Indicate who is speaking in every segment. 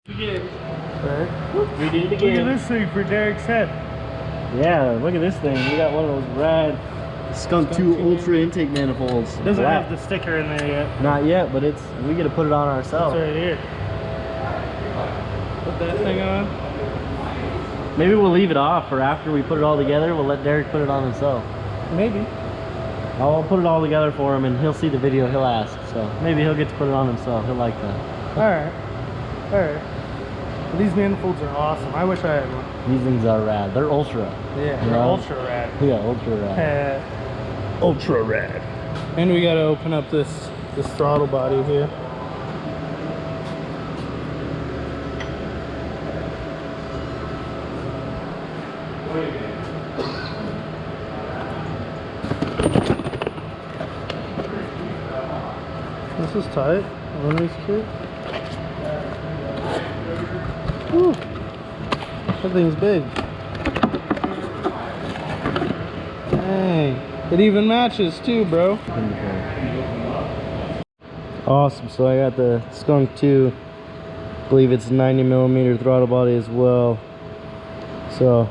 Speaker 1: Again.
Speaker 2: Right.
Speaker 1: We did it again.
Speaker 2: Look at this thing for Derek's head.
Speaker 1: Yeah, look at this thing. We got one of those rad Skunk 2 Ultra intake manifolds.
Speaker 2: Doesn't have the sticker in there yet.
Speaker 1: Not yet, but we get to put it on ourselves.
Speaker 2: It's right here. Put that thing on.
Speaker 1: Maybe we'll leave it off for after we put it all together. We'll let Derek put it on himself.
Speaker 2: Maybe.
Speaker 1: I'll put it all together for him and he'll see the video, he'll ask. So maybe he'll get to put it on himself. He'll like that.
Speaker 2: Alright. Alright. Well, these manifolds are awesome. I wish I had one.
Speaker 1: These things are rad. They're ultra.
Speaker 2: Yeah, they're ultra rad.
Speaker 1: Yeah, ultra rad. Ultra rad.
Speaker 2: And we gotta open up this throttle body here. This is tight. One of these kids. Whew. That thing's big. Dang. It even matches too, bro.
Speaker 1: Awesome. So I got the Skunk 2. I believe it's 90mm throttle body as well. So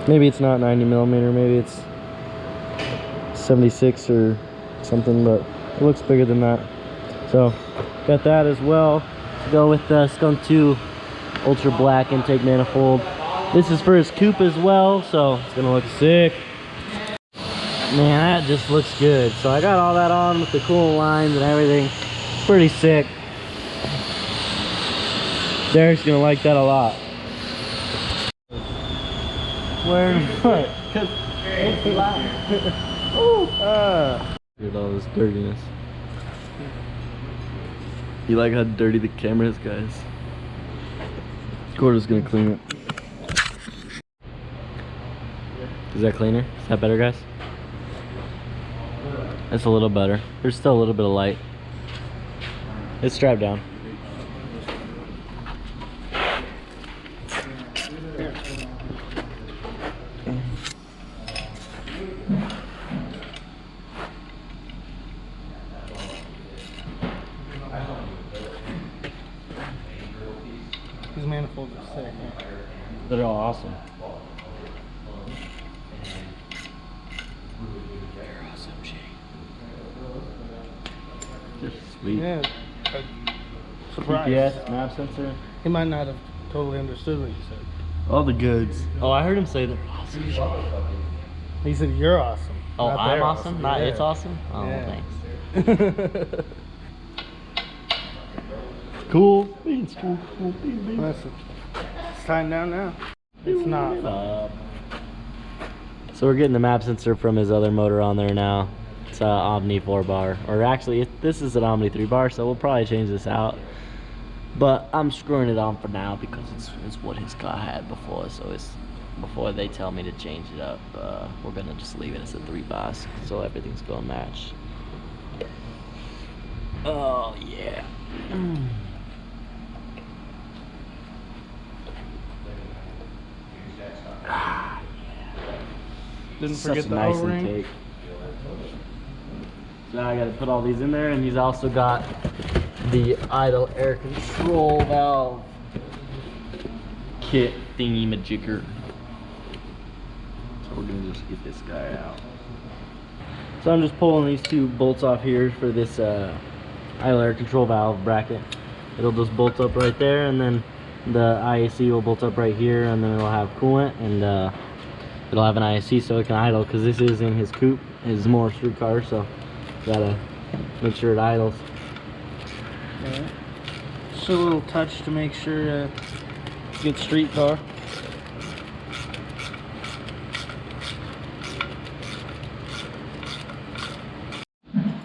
Speaker 1: maybe it's not 90mm, maybe it's 76 or something, but it looks bigger than that. So got that as well to go with the Skunk 2 Ultra Black intake manifold. This is for his coupe as well, so it's gonna look sick. Man, that just looks good. So I got all that on with the coolant lines and everything. Pretty sick. Derek's gonna like that a lot. Where? What? Cause it's loud. Look at all this dirtiness. You like how dirty the camera is, guys? Gordo's gonna clean it. Is that cleaner? Is that better, guys? It's a little better. There's still a little bit of light. It's strapped down.
Speaker 2: These manifolds are sick.
Speaker 1: They're all awesome. Just sweet.
Speaker 2: Yeah. Surprise.
Speaker 1: GPS, map sensor.
Speaker 2: He might not have totally understood what you said.
Speaker 1: All the goods. Oh, I heard him say they're awesome.
Speaker 2: He said you're awesome.
Speaker 1: Oh,
Speaker 2: not
Speaker 1: I'm
Speaker 2: they're
Speaker 1: awesome? Not
Speaker 2: yeah.
Speaker 1: it's awesome? Oh,
Speaker 2: Yeah.
Speaker 1: thanks. Cool. Beans, cool.
Speaker 2: Listen, it's tying down now. It's not.
Speaker 1: So we're getting the map sensor from his other motor on there now. It's Omni 4 bar, or actually this is an Omni 3 bar, so we'll probably change this out. But I'm screwing it on for now because it's what his car had before. So it's before they tell me to change it up. We're gonna just leave it as a 3 bars, so everything's gonna match. Oh yeah.
Speaker 2: Didn't
Speaker 1: Such
Speaker 2: forget
Speaker 1: a
Speaker 2: the
Speaker 1: nice
Speaker 2: O-ring.
Speaker 1: intake. So now I gotta put all these in there, and he's also got the idle air control valve kit thingy majigger. So we're gonna just get this guy out. So I'm just pulling these 2 bolts off here for this idle air control valve bracket. It'll just bolt up right there, and then the IAC will bolt up right here, and then it'll have coolant, and it'll have an IAC so it can idle, because this is in his coupe, his more street car, so gotta make sure it idles.
Speaker 2: Yeah. Just a little touch to make sure it's a good street car.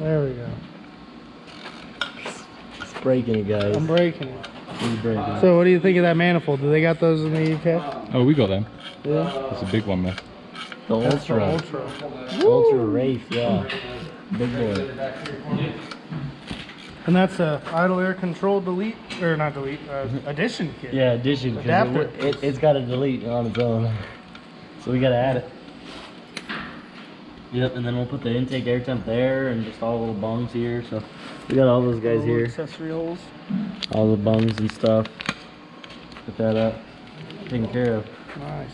Speaker 2: There we go.
Speaker 1: It's breaking it, guys.
Speaker 2: I'm breaking it.
Speaker 1: He's breaking it.
Speaker 2: So what do you think of that manifold? Do they got those in the UK?
Speaker 3: Oh, we got them.
Speaker 2: Yeah.
Speaker 3: It's a big one, man.
Speaker 1: The Ultra. Ultra Race, yeah. Big boy.
Speaker 2: And that's a idle air control delete, or not delete, addition kit.
Speaker 1: Yeah, addition. 'Cause
Speaker 2: Adapter.
Speaker 1: it's got a delete on its own. So we gotta add it. Yep, and then we'll put the intake air temp there and just all the little bungs here. So We got all those guys
Speaker 2: All
Speaker 1: here.
Speaker 2: accessory holes.
Speaker 1: All the bungs and stuff. Put that up. Taken care of.
Speaker 2: Nice.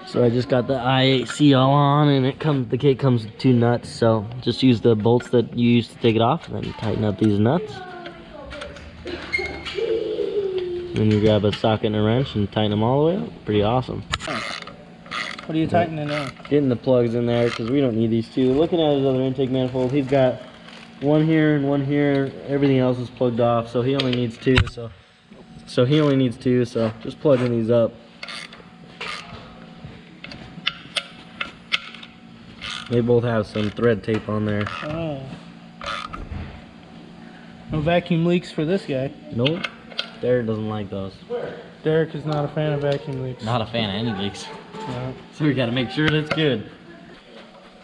Speaker 1: So I just got the I8C all on, and the kit comes with 2 nuts. So just use the bolts that you used to take it off, and then tighten up these nuts. Then you grab a socket and a wrench and tighten them all the way up. Pretty awesome.
Speaker 2: What are you tightening now?
Speaker 1: Getting the plugs in there because we don't need these two. Looking at his other intake manifold, he's got one here and one here. Everything else is plugged off, so he only needs 2. So he only needs 2. So just plugging these up. They both have some thread tape on there.
Speaker 2: Oh. No vacuum leaks for this guy.
Speaker 1: Nope. Derek doesn't like those.
Speaker 2: Derek is not a fan of vacuum leaks.
Speaker 1: Not a fan of any leaks.
Speaker 2: No.
Speaker 1: So we gotta make sure that's good.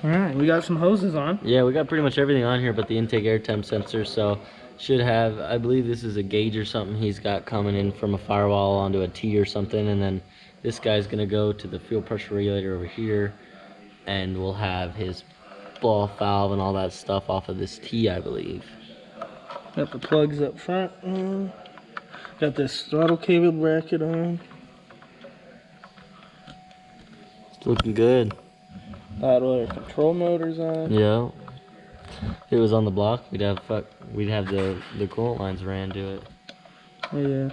Speaker 2: Alright, we got some hoses on.
Speaker 1: Yeah, we got pretty much everything on here but the intake air temp sensor. So should have, I believe this is a gauge or something he's got coming in from a firewall onto a T or something. And then this guy's gonna go to the fuel pressure regulator over here. And we'll have his blow-off valve and all that stuff off of this T, I believe.
Speaker 2: Got the plugs up front. Got this throttle cable bracket on.
Speaker 1: It's looking good.
Speaker 2: Auto air control motors on.
Speaker 1: Yeah. If it was on the block, we'd have the coolant lines ran to it.
Speaker 2: Oh, yeah.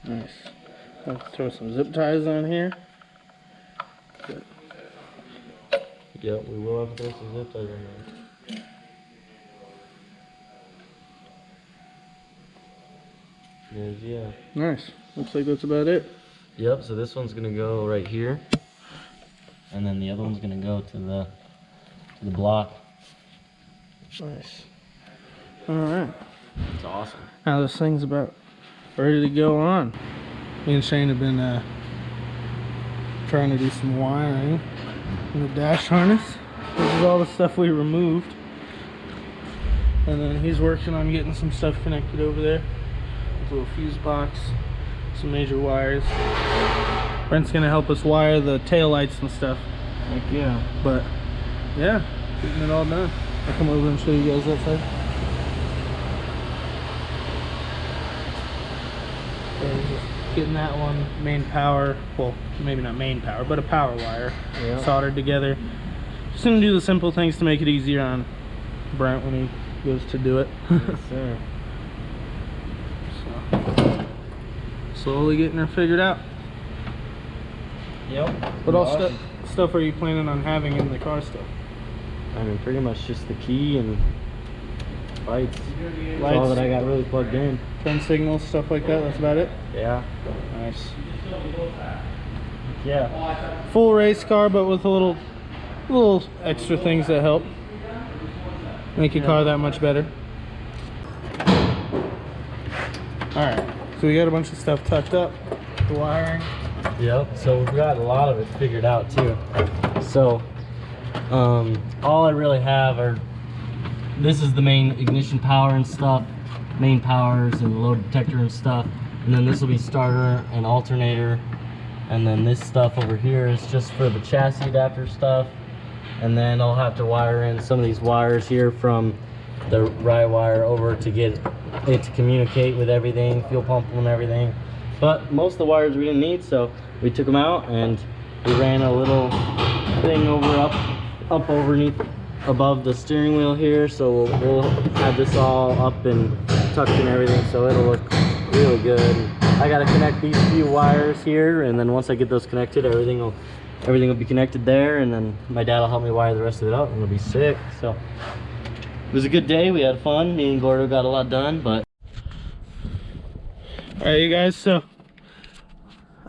Speaker 2: Nice. I'll throw some zip ties on here. Good.
Speaker 1: Yep, we will have to throw some zip ties on there. Yeah.
Speaker 2: Nice. Looks like that's about it.
Speaker 1: Yep, so this one's gonna go right here. And then the other one's gonna go to the block.
Speaker 2: Nice. Alright.
Speaker 1: It's awesome.
Speaker 2: Now this thing's about ready to go on. Me and Shane have been trying to do some wiring in the dash harness. This is all the stuff we removed. And then he's working on getting some stuff connected over there. A little fuse box, some major wires. Brent's gonna help us wire the tail lights and stuff.
Speaker 1: Heck yeah.
Speaker 2: But yeah, getting it all done. I'll come over and show you guys that side. Getting that one main power, well, maybe not main power, but a power wire soldered together. Just gonna do the simple things to make it easier on Brent when he goes to do it.
Speaker 1: Yes, sir.
Speaker 2: So, slowly getting her figured out.
Speaker 1: Yep.
Speaker 2: What all stuff are you planning on having in the car still?
Speaker 1: I mean, pretty much just the key and lights. That's all that I got really plugged in.
Speaker 2: Turn signals, stuff like that, that's about it?
Speaker 1: Yeah.
Speaker 2: Nice.
Speaker 1: Yeah.
Speaker 2: Full race car, but with a little extra things that help make your car that much better. Alright, so we got a bunch of stuff tucked up, the wiring.
Speaker 1: Yep, so we've got a lot of it figured out too. So, all I really have are, this is the main ignition power and stuff, main powers and load detector and stuff. And then this will be starter and alternator. And then this stuff over here is just for the chassis adapter stuff. And then I'll have to wire in some of these wires here from the rye wire over to get it to communicate with everything, fuel pump and everything. But most of the wires we didn't need, so we took them out and we ran a little thing up underneath above the steering wheel here. So we'll have this all up and tucked and everything, so it'll look really good. I gotta connect these few wires here, and then once I get those connected, everything will be connected there, and then my dad will help me wire the rest of it up, and it'll be sick. So it was a good day. We had fun. Me and Gordo got a lot done, but
Speaker 2: Alright, you guys, so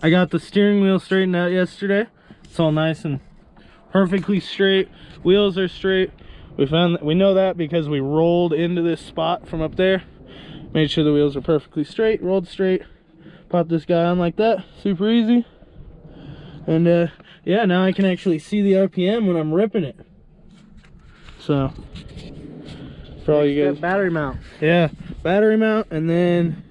Speaker 2: I got the steering wheel straightened out yesterday. It's all nice and perfectly straight. Wheels are straight. We know that because we rolled into this spot from up there. Made sure the wheels are perfectly straight, rolled straight. Pop this guy on like that, super easy. And yeah, now I can actually see the RPM when I'm ripping it. So for all you guys.
Speaker 1: Battery mount.
Speaker 2: Yeah, battery mount, and then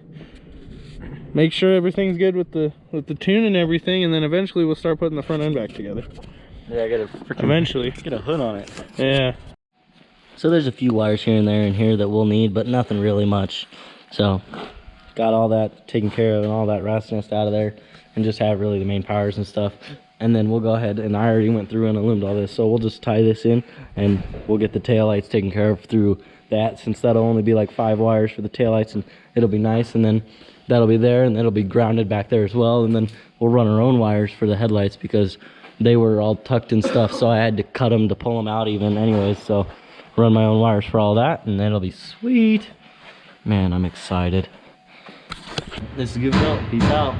Speaker 2: make sure everything's good with the tune and everything, and then eventually we'll start putting the front end back together.
Speaker 1: Yeah, I gotta freaking
Speaker 2: eventually
Speaker 1: get a hood on it.
Speaker 2: Yeah.
Speaker 1: So there's a few wires here and there and here that we'll need, but nothing really much. So got all that taken care of and all that rat's nest out of there, and just have really the main powers and stuff. And then we'll go ahead, and I already went through and illumined all this, so we'll just tie this in and we'll get the taillights taken care of through that, since that'll only be like 5 wires for the taillights, and it'll be nice. And then that'll be there, and it'll be grounded back there as well. And then we'll run our own wires for the headlights because they were all tucked and stuff, so I had to cut them to pull them out even anyways. So run my own wires for all that, and that'll be sweet. Man, I'm excited. This is GoofyBuilt. Peace out.